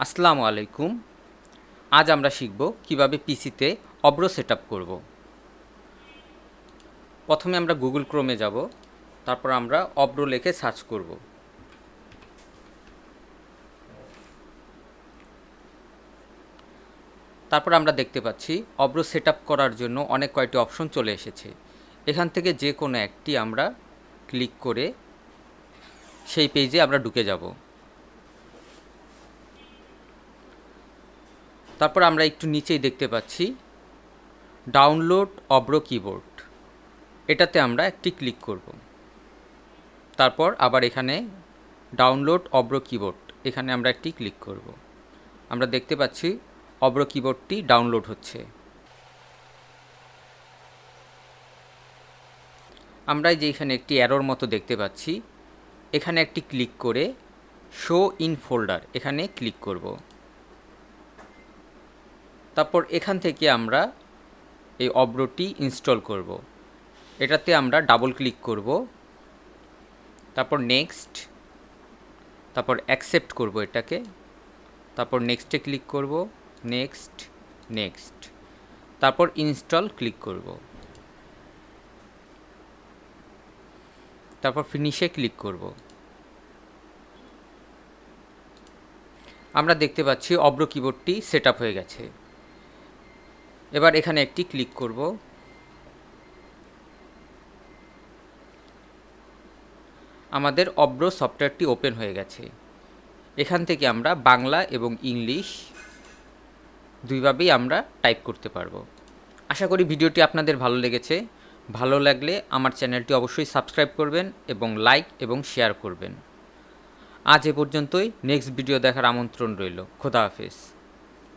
আসসালামু আলাইকুম। আজ আমরা শিখব কিভাবে পিসিতে অব্রো সেটআপ করব। প্রথমে আমরা গুগল ক্রোমে যাব, তারপর আমরা অব্রো লিখে সার্চ করব। তারপর আমরা দেখতে পাচ্ছি অব্রো সেটআপ করার জন্য অনেক কয়টি অপশন চলে এসেছে। এখান থেকে যে কোনো একটি আমরা ক্লিক করে সেই পেজে আমরা ঢুকে যাব। তারপর আমরা একটু নিচেই দেখতে পাচ্ছি ডাউনলোড অব্রো কিবোর্ড, এটাতে আমরা একটি ক্লিক করব। তারপর আবার এখানে ডাউনলোড অব্রো কিবোর্ড, এখানে আমরা একটি ক্লিক করব। আমরা দেখতে পাচ্ছি অব্রো কিবোর্ডটি ডাউনলোড হচ্ছে। আমরা যে এখানে একটি অ্যারোর মতো দেখতে পাচ্ছি, এখানে একটি ক্লিক করে শো ইন ফোল্ডার এখানে ক্লিক করব। তারপর এখান থেকে আমরা এই অব্রোটি ইনস্টল করব। এটাতে আমরা ডাবল ক্লিক করব, তারপর নেক্সট, তারপর অ্যাকসেপ্ট করব এটাকে, তারপর নেক্সটে ক্লিক করব, নেক্সট, নেক্সট, তারপর ইনস্টল ক্লিক করব, তারপর ফিনিশে ক্লিক করব। আমরা দেখতে পাচ্ছি অব্রো কিবোর্ডটি সেট আপ হয়ে গেছে। এবার এখানে একটি ক্লিক করব। আমাদের অব্রো সফটওয়্যারটি ওপেন হয়ে গেছে। এখান থেকে আমরা বাংলা এবং ইংলিশ দুইভাবেই আমরা টাইপ করতে পারবো। আশা করি ভিডিওটি আপনাদের ভালো লেগেছে। ভালো লাগলে আমার চ্যানেলটি অবশ্যই সাবস্ক্রাইব করবেন এবং লাইক এবং শেয়ার করবেন। আজ এ পর্যন্তই। নেক্সট ভিডিও দেখার আমন্ত্রণ রইল। খোদা হাফেজ।